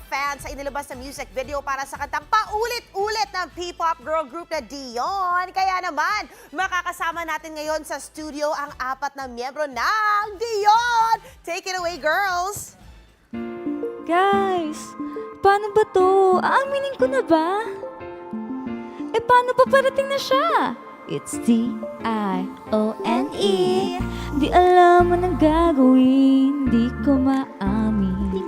fans sa inilabas na music video para sa kantang paulit-ulit ng P-pop girl group na Dion. Kaya naman, makakasama natin ngayon sa studio ang 4 na miyembro ng Dion. Take it away, girls! Guys, paano ba to? Aaminin ko na ba? Eh, paano pa parating na siya? It's D-I-O-N-E. Di alam mo nang gagawin, di ko maamin.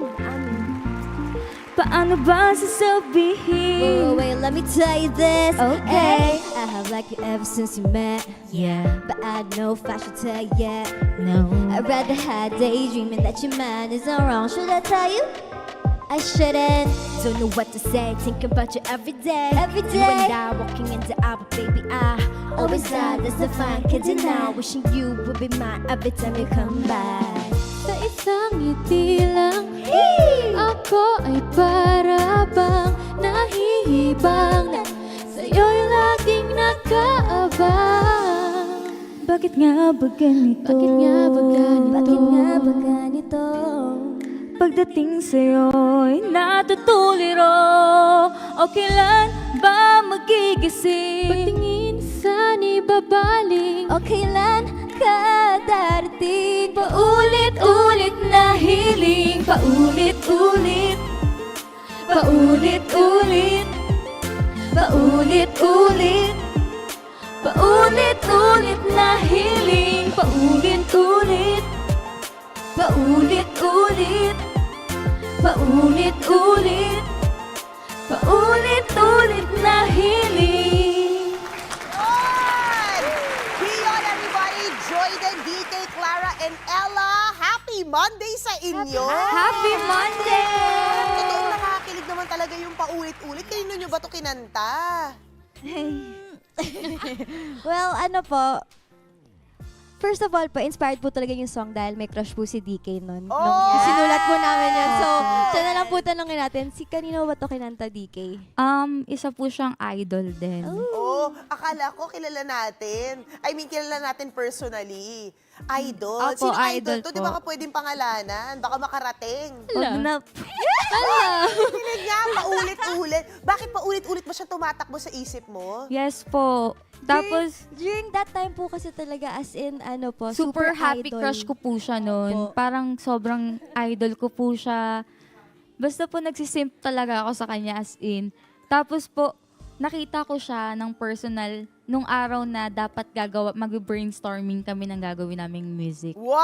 Paano ba sasabihin? Wait, let me tell you this. Okay. I have liked you ever since you met. Yeah, But I know if I should tell you yet. no. I'd rather have daydreaming that your mind is all wrong. Should I tell you? I shouldn't. Don't know what to say. Think about you every day. Every day. You and I walking in the hour, baby. I always thought that's the fine kid and now wishing you would be mine every time you come by. Sa isang ngiti lang, ako ay para bang nahihibang na sa'yo'y laging nakaabang. Bakit nga ba ganito? Bakit nga ba ganito? Bakit nga ba ganito? Pagdating sa'yo'y natutuliro. O kailan ba magigising? Pagtingin saan ibabaling, O kailan ka darating? Paulit-ulit na hiling. Paulit-ulit. Paulit-ulit. Paulit-ulit. Paulit-ulit na hiling. Paulit-ulit. Paulit-ulit. Paulit-ulit. Paulit-ulit na hiling. Yun! Dion, everybody! Joyden, DK, Clara, and Ella. Happy Monday sa inyo! Happy Monday! Totoong nakakakilig naman talaga yung paulit-ulit. Kanino nyo ba ito kinanta? Well, ano po, first of all po, inspired po talaga yung song dahil may crush po si DK nun. Oh! Nung sinulat po namin yun. So, siya na lang po tanongin natin, si kanino ba to kinanta, DK? Isa po siyang idol din. Oh, akala ko kilala natin. I mean, kilala natin personally. Idol. Opo, Sino idol idol to? po. Di ba ka pwedeng pangalanan? Baka makarating. Wag na. Kinig niya, paulit-ulit. Bakit paulit-ulit mo siya tumatakbo sa isip mo? Yes po. Tapos, During that time po kasi talaga, as in, ano po, super happy idol. crush ko po siya noon. Opo. Parang sobrang idol ko po siya. Basta po nagsisimp talaga ako sa kanya as in. Tapos po, nakita ko siya ng personal nung araw na dapat mag-brainstorming kami ng gagawin naming music. Wow!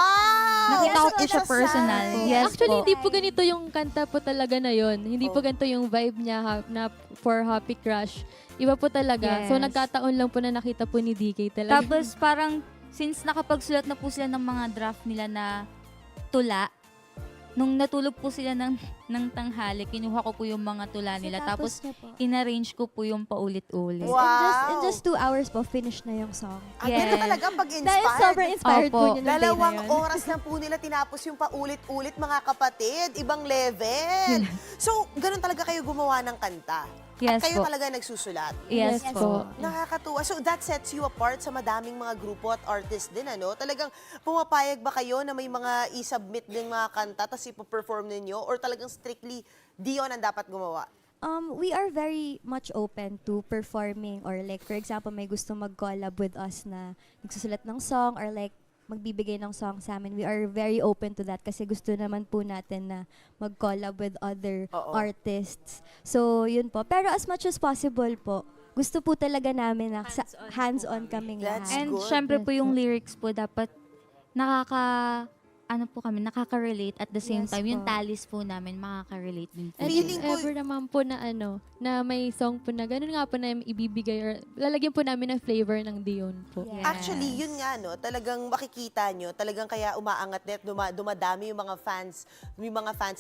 Nakita ko So, po it's siya a personal. sign. Yes Actually, po. hindi po ganito yung kanta po talaga na yon. Hindi po ganito yung vibe niya na for Happy Crush. Iba po talaga. Yes. So, nagkataon lang po na nakita po ni DK talaga. Tapos parang, since nakapagsulat na po sila ng mga draft nila na tula, nung natulog po sila ng tanghali, kinuha ko po yung mga tula nila. Tapos, niya po. inarrange ko po yung paulit-ulit. Wow. In just 2 hours po, finish na yung song. Ganun Yes. talaga Dahil pag-inspired. sobrang inspired po Opo. niya ng day na Dalawang yun. oras lang po nila tinapos yung paulit-ulit, mga kapatid. Ibang level. So, ganun talaga kayo gumawa ng kanta. Yes At kayo po. talaga nagsusulat. Yes, Yes po. po. Nakakatuwa. So that sets you apart sa madaming mga grupo at artist din, ano? Talagang pumapayag ba kayo na may mga i-submit din mga kanta tapos ipo-perform ninyo? Or talagang strictly Dion ang dapat gumawa? We are very much open to performing or like, for example, may gusto mag-collab with us na nagsusulat ng song or like magbibigay ng song sa amin. We are very open to that kasi gusto naman po natin na mag-collab with other Oo. artists. So, yun po. Pero as much as possible po, gusto po talaga namin na hands-on kaming That's lahat. And good. syempre Yes po yung lyrics po dapat nakaka-relate at the same Yes time. Yung po. talis po namin, makaka-relate din po. And Feeling if ko- ever naman po na na may song po na ganun nga po na ibibigay or lalagyan po namin ng flavor ng Dion po. Yeah. Actually, yun nga, no? Talagang makikita nyo, talagang kaya umaangat net, dumadami yung mga fans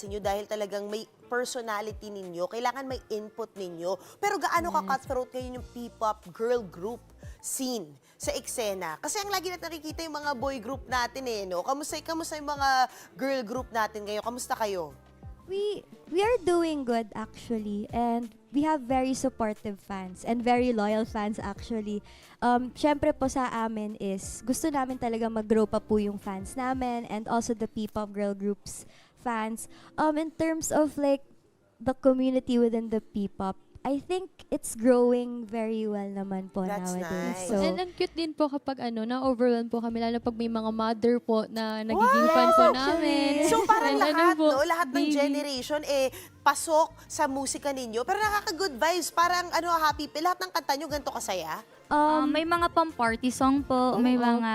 ninyo dahil talagang may personality ninyo. Kailangan may input ninyo. Pero gaano ka-cutthroat ngayon yung P-pop girl group scene sa eksena? Kasi ang lagi natin nakikita yung mga boy group natin eh, no? Kamusta yung mga girl group natin ngayon? Kamusta kayo? We are doing good actually, and we have very supportive fans and very loyal fans actually. Syempre po sa amin is gusto namin talaga mag-grow pa po yung fans namin and also the P-pop girl groups fans. In terms of like the community within the P-pop, I think it's growing very well naman po That's nowadays. nice. So, And ang cute din po kapag na-overwhelm po kami, lalo pag may mga mother po na nagiging fan po namin. So parang And lahat, po, no? Lahat ng baby. generation, pasok sa musika ninyo. Pero nakaka-good vibes. Parang, happy. Lahat ng kanta nyo, ganito kasaya. May mga pang-party song po, may mga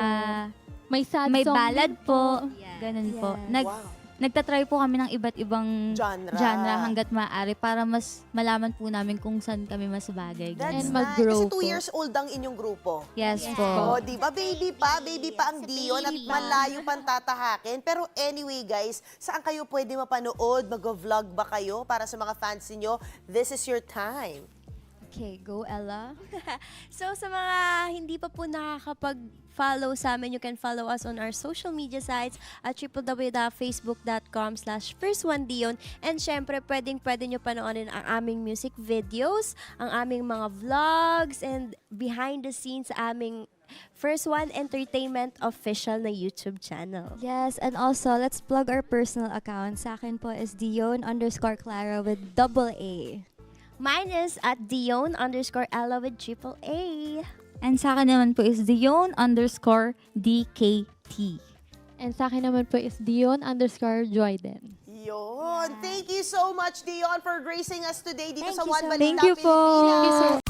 May sad may song ballad din po. Yeah. Ganun po. Yeah. Wow. Nagtatry po kami ng iba't ibang Genre. hanggat maaari para mas malaman po namin kung saan kami mas bagay. That's And Ganun. nice. mag-grow Kasi 2 po. years old ang inyong grupo. Yes Yes. po. Oh, di ba? Baby pa ang Dion at baby pa. malayo pang tatahakin. Pero anyway, guys, saan kayo pwede mapanood? Mag-vlog ba kayo para sa mga fans niyo? This is your time. okay, go Ella. So sa mga hindi pa po nakakapag-follow sa amin, you can follow us on our social media sites at www.facebook.com/firstoneDion. And syempre, pwede nyo panoorin ang aming music videos, ang aming mga vlogs, and behind the scenes sa aming First One Entertainment official na YouTube channel. Yes, and also, let's plug our personal account. Sa akin po is Dion_Clara with double A. Mine is at Dion_Ella with triple A. And sa akin naman po is Dion_DKT. And sa akin naman po is Dion_Joyden. Yun. Thank you so much, Dion, for gracing us today dito Thank sa you One so Balita Thank you po. Pilipinas. Thank you so